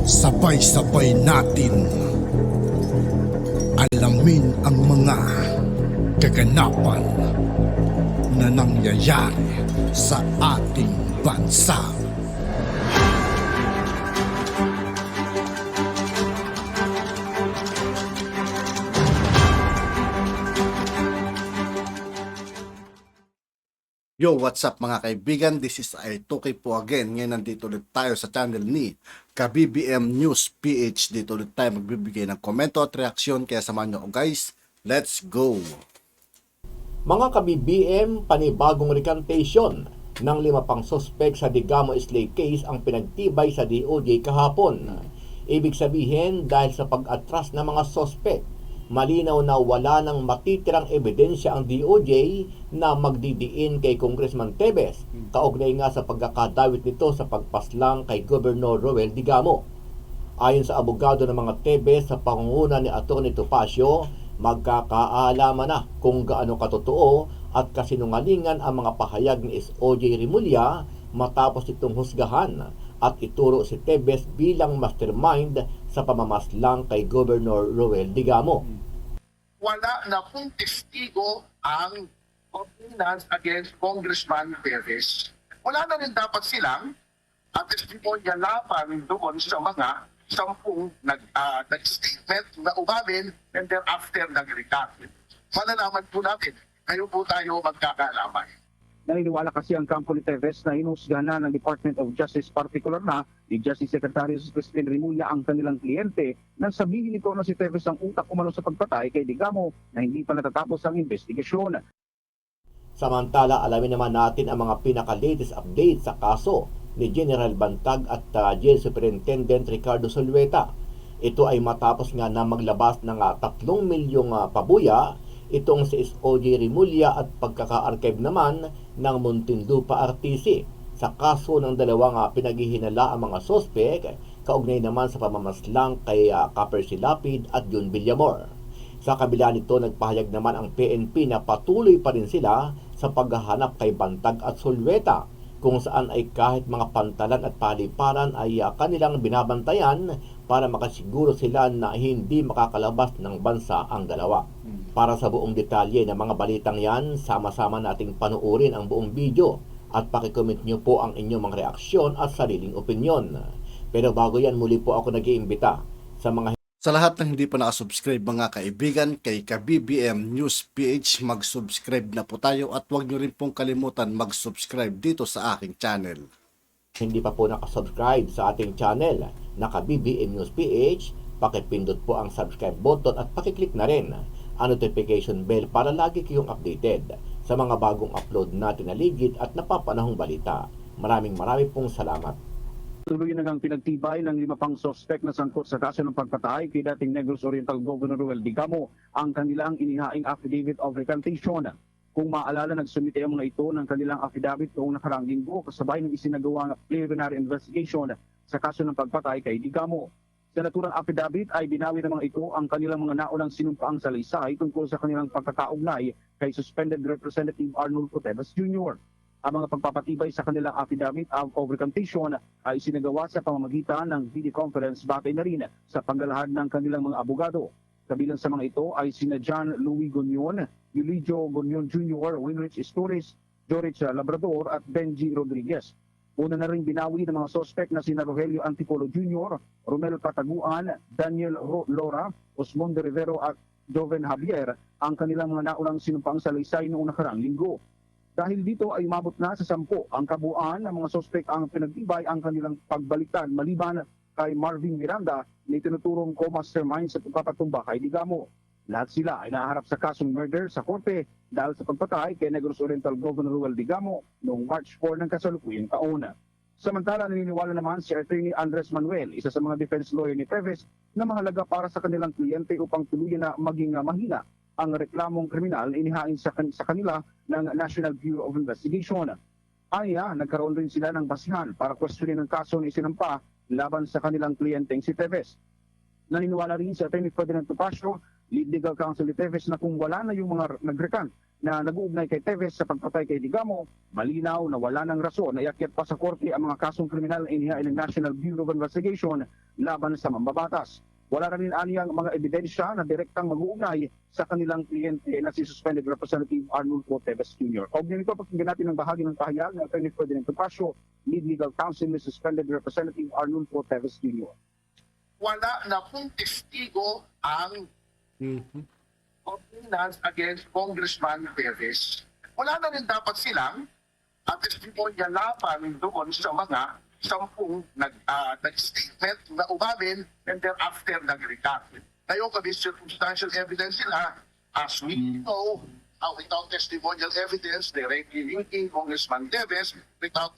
Sabay-sabay natin alamin ang mga kaganapan na nangyayari sa ating bansa. Yo, what's up mga kaibigan? This is I2K po again. Ngayon nandito ulit tayo sa channel ni KaBBM News PH. Dito ulit tayo magbibigay ng komento at reaksyon. Kaya samahan nyo ako guys. Let's go! Mga ka-BBM, panibagong recantation ng 5 pang sospek sa Digamo Slay case ang pinagtibay sa DOJ kahapon. Ibig sabihin, dahil sa pag-atras ng mga sospek, malinaw na wala nang matitirang ebidensya ang DOJ na magdidiin kay Congressman Teves, kaugnay nga sa pagkakadawit nito sa pagpaslang kay Governor Roel Digamo. Ayon sa abogado ng mga Teves sa pangunguna ni Atty. Topacio, magkakaalaman na kung gaano katotoo at kasinungalingan ang mga pahayag ni SOJ Rimulya matapos itong husgahan at ituro si Teves bilang mastermind sa pamamaslang kay Governor Roel Digamo. Wala na pong testigo ang ordinance against Congressman Teves. Wala na rin dapat silang testimonya laban doon sa mga 10 nag-statement na umamin and thereafter nag-retract. Malalaman po natin, kayo po tayo magkakaalaman. Naniniwala kasi ang kampo ni Teves na hinusgahan na ng Department of Justice, particular na ni Justice Secretary Crispin Rimulya ang kanilang kliyente nang sabihin nito na si Teves ang utak umano sa pagpatay kay Digamo na hindi pa natatapos ang investigasyon. Samantala, alamin naman natin ang mga pinaka-latest update sa kaso ni General Bantag at Jail Superintendent Ricardo Zulueta. Ito ay matapos nga na maglabas ng 3 milyong pabuya itong si SOJ Rimulya at pagkaka-archive naman ng Muntinlupa RTC sa kaso ng dalawang pinaghihinala ang mga sospek kaugnay naman sa pamamaslang kay Caper Silapid at Jun Villamor. Sa kabila nito, nagpahayag naman ang PNP na patuloy pa rin sila sa paghahanap kay Bantag at Zulueta, kung saan ay kahit mga pantalan at paliparan ay kanilang binabantayan para makasiguro sila na hindi makakalabas ng bansa ang dalawa. Para sa buong detalye ng mga balitang yan, sama-sama nating panuorin ang buong video at pakicomment nyo po ang inyong mga reaksyon at sariling opinyon. Pero bago yan, muli po ako nag-iimbita sa mga Sa lahat ng hindi pa nakasubscribe mga kaibigan kay KaBBM News PH, mag-subscribe na po tayo at huwag nyo rin pong kalimutan mag-subscribe dito sa aking channel. hindi pa po nakasubscribe sa ating channel na KaBBM News PH, pakipindot po ang subscribe button at pakiclick na rin ang notification bell para lagi kayong updated sa mga bagong upload natin na legit at napapanahong balita. Maraming pong salamat. Tuloy na ngang pinagtibay ng 5 pang sospek na sangkot sa kaso ng pagpatay kay dating Negros Oriental Governor Roel Digamo ang kanilang inihaing affidavit of recantation. Kung maalala, nagsumite ang mga ito ng kanilang affidavit noong nakaraang linggo kasabay ng isinagawa ng preliminary investigation sa kaso ng pagpatay kay Digamo. Sa naturang affidavit ay binawi ng mga ito ang kanilang mga naunang sinumpaang salaysay tungkol sa kanilang pagkakaugnay kay suspended Representative Arnulfo Teves Jr. Ang mga pagpapatibay sa kanilang affidavit of recantation ay sinagawa sa pamamagitan ng video conference batay na rin sa panggalahad ng kanilang mga abogado. Kabilang sa mga ito ay sina John Louis Gonion, Eligio Gonion Jr., Winrich Isturiz, Jorich Labrador at Benji Rodriguez. Una na rin binawi ng mga sospek na sina Rogelio Antipolo Jr., Romel Pataguan, Daniel Lora, Osmond Rivero at Joven Javier ang kanilang mga naunang sinumpang salaysay noong nakaraang linggo. Dahil dito ay umabot na sa 10 ang kabuuan ng mga sospek ang pinagtibay ang kanilang pagbalikan maliban kay Marvin Miranda na itinuturong co-mastermind sa pagpapatumba kay Digamo. Lahat sila ay naharap sa kasong murder sa korte dahil sa pagpatay kay Negros Oriental Governor Roel Digamo noong March 4 ng kasalukuyang taon. Samantala, naniniwala naman si Atty. Andres Manuel, isa sa mga defense lawyer ni Teves, na mahalaga para sa kanilang kliyente upang tuluyan na maging mahina ang reklamong kriminal na inihain sa kanila ng National Bureau of Investigation. Anya, nagkaroon rin sila ng basihan para questionin ang kaso na isinampa laban sa kanilang kliyenteng si Teves. Naniniwala rin si Atty. Ferdinand Topacio, lead legal counsel ni Teves, na kung wala na yung mga nagrecant na nag-uugnay kay Teves sa pagpatay kay Digamo, malinaw na wala ng rason na iakyat pa sa korte ang mga kasong kriminal na inihain ng National Bureau of Investigation laban sa mambabatas. Wala na rin aniyang mga ebidensya na direktang mag-uugnay sa kanilang kliyente na si Suspended Representative Arnulfo Teves Jr. Kaugnay nito, pakinggan natin ang bahagi ng pahayag ng Atty. Ferdinand Topacio, Lead Legal Counsel ni Suspended Representative Arnulfo Teves Jr. Wala na pong testigo ang ordinance against Congressman Teves. Wala na rin dapat silang testimonya laban doon sa mga 10 nag-statement na umamin and thereafter nag-retract. Ngayon, kami circumstantial evidence sila, as we know, without testimonial evidence, directly linking Congressman Teves, without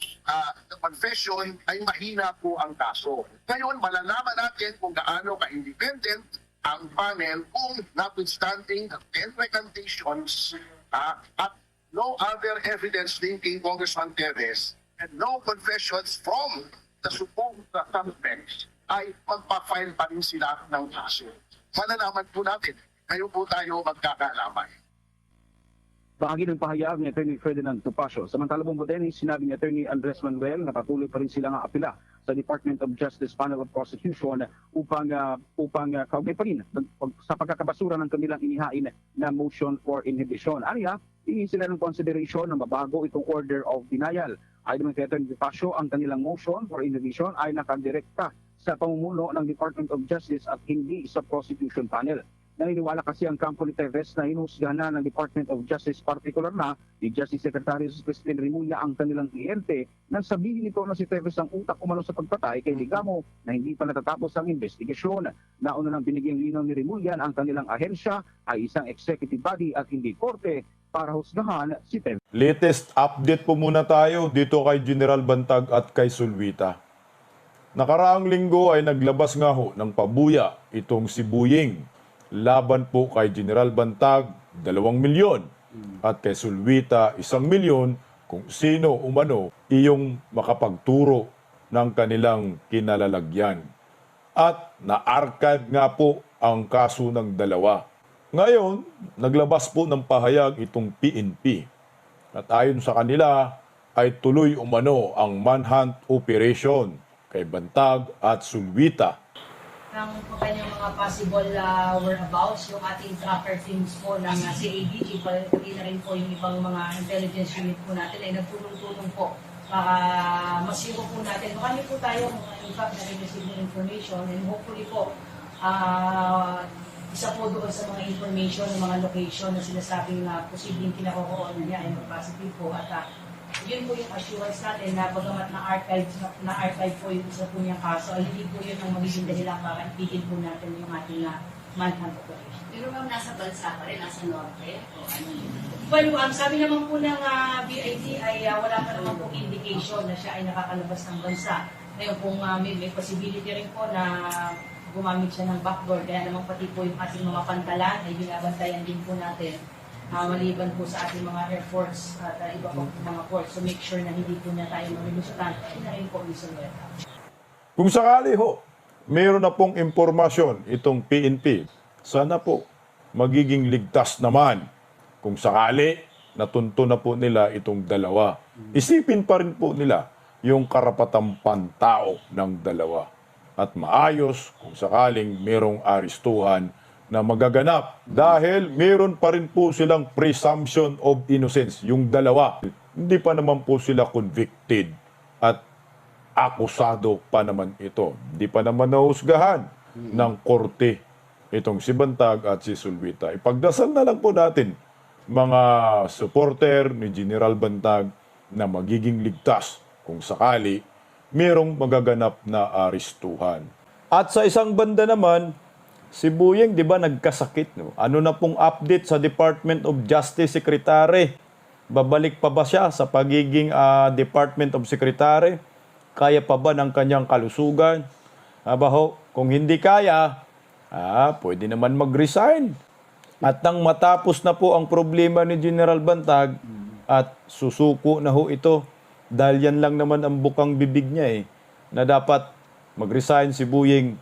the confession, ay mahina po ang kaso. Ngayon, malalaman natin kung gaano ka-independent ang panel kung notwithstanding the 10 recantations at no other evidence linking Congressman Teves and no confessions from the supposed suspects ay magpa-file pa rin sila ng kaso. Malalaman po natin, kayo po tayo magkakalamay. Bahagi ng pahayag ni Atty. Ferdinand Topacio. Samantala pong Botenis, sinabi ni Atty. Andres Manuel na patuloy pa rin silang apila sa Department of Justice Panel of Prosecution upang kaugnay pa rin sa pagkakabasura ng kanilang inihain na motion for inhibition. Aniya, hingin sila ng consideration na mabago itong order of denial. Ayon kay Atty. Topacio, ang kanilang motion for inhibition ay nakadirekta sa pamumuno ng Department of Justice at hindi sa prosecution panel. Naniniwala kasi ang kampo ni Teves na hinusgahan na ng Department of Justice, partikular na ni Justice Secretary Crispin Remulla ang kanilang kliyente nang sabihin nito na si Teves ang utak umano sa pagpatay kay Digamo na hindi pa natatapos ang investigasyon. Nauna nang binigyang linaw ni Remulla na ang kanilang ahensya ay isang executive body at hindi korte para husgahan si Teves. Latest update po muna tayo dito kay General Bantag at kay Sulwita. Nakaraang linggo ay naglabas nga ho ng pabuya itong si Buying. Laban po kay General Bantag, 2 milyon. At kay Sulwita, 1 milyon kung sino umano iyong makapagturo ng kanilang kinalalagyan. At na-archive nga po ang kaso ng dalawa. Ngayon, naglabas po ng pahayag itong PNP. At ayon sa kanila, ay tuloy umano ang manhunt operation kay Bantag at Sulwita. Ng kanyang mga possible whereabouts, yung ating tracker teams po ng CADG, pati na rin po yung ibang mga intelligence unit po natin ay nagtulong-tulong po para masiro po natin. Marami po tayo, in fact, na-receive ng information and hopefully po, isa po doon sa mga information, ng mga location na sinasabing na posibleng kinakokoonan niya ay mag-positive po at yun po yung assurance natin na bagamat na-archive po yung isa po niyang kaso, ay hindi po yun ang magiging dahilan para itigil po natin yung ating manhunt operation. Pero ma'am, nasa bansa pa rin, nasa norte? O ano yun? Well, sabi naman po ng BID ay wala pa naman po indication na siya ay nakakalabas ng bansa. Ngayon kung may possibility rin po na gumamit siya ng backdoor, kaya naman pati po yung ating mga pantalan ay binabantayan din po natin. Maliban po sa ating mga airports at iba po mga ports. So make sure na hindi po na tayo marilusutan. Na rin po Sulweta. Kung sakali ho, mayroon na pong impormasyon itong PNP. Sana po magiging ligtas naman kung sakali natunto na po nila itong dalawa. Isipin pa rin po nila yung karapatang pantao ng dalawa. At maayos kung sakaling mayroong aristuhan na magaganap dahil meron pa rin po silang presumption of innocence, yung dalawa. Hindi pa naman po sila convicted at akusado pa naman ito. Hindi pa naman nahusgahan ng korte itong si Bantag at si Sulwita. Ipagdasal na lang po natin mga supporter ni General Bantag na magiging ligtas kung sakali merong magaganap na aristuhan. At sa isang banda naman, si Buying, di ba, nagkasakit, no? Ano na pong update sa Department of Justice Secretary? Babalik pa ba siya sa pagiging Department of Secretary? Kaya pa ba ng kanyang kalusugan? Kung hindi kaya, pwede naman mag-resign. At nang matapos na po ang problema ni General Bantag at susuko na ho ito, dahil yan lang naman ang bukang bibig niya na dapat mag-resign si Buying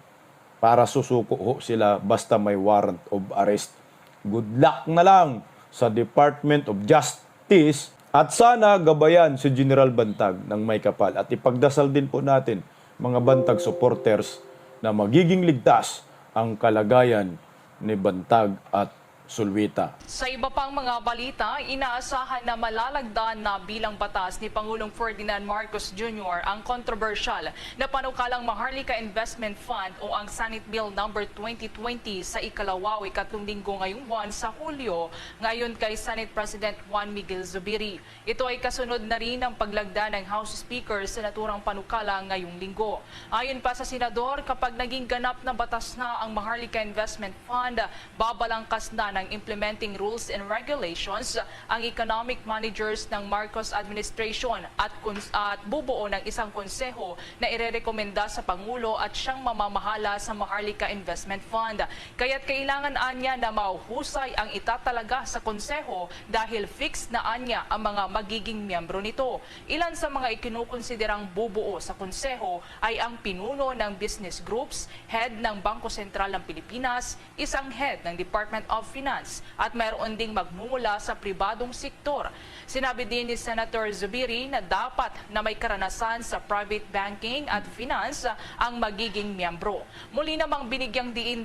para susuko ho sila basta may warrant of arrest. Good luck na lang sa Department of Justice at sana gabayan si General Bantag ng may kapal at ipagdasal din po natin mga Bantag supporters na magiging ligtas ang kalagayan ni Bantag at Sulwita. Sa iba pang mga balita, inaasahan na malalagdaan na bilang batas ni Pangulong Ferdinand Marcos Jr. ang kontrobersyal na panukalang Maharlika Investment Fund o ang Senate Bill No. 2020 sa ikalawaw ikatlong linggo ngayong buwan sa Hulyo, ngayon kay Senate President Juan Miguel Zubiri. Ito ay kasunod na rin ang paglagda ng House Speaker sa naturang panukala ngayong linggo. Ayon pa sa Senador, kapag naging ganap na batas na ang Maharlika Investment Fund, babalangkas na ng implementing rules and regulations ang economic managers ng Marcos administration at bubuo ng isang konseho na irerekomenda sa Pangulo at siyang mamamahala sa Maharlika Investment Fund. Kaya't kailangan anya na mauhusay ang itatalaga sa konseho dahil fixed na anya ang mga magiging miyembro nito. Ilan sa mga ikinukonsiderang bubuo sa konseho ay ang pinuno ng business groups, head ng Bangko Sentral ng Pilipinas, isang head ng Department of Finance at mayroon ding magmumula sa pribadong sektor. Sinabi din ni Senator Zubiri na dapat na may karanasan sa private banking at finance ang magiging miyembro. Muli namang binigyang diin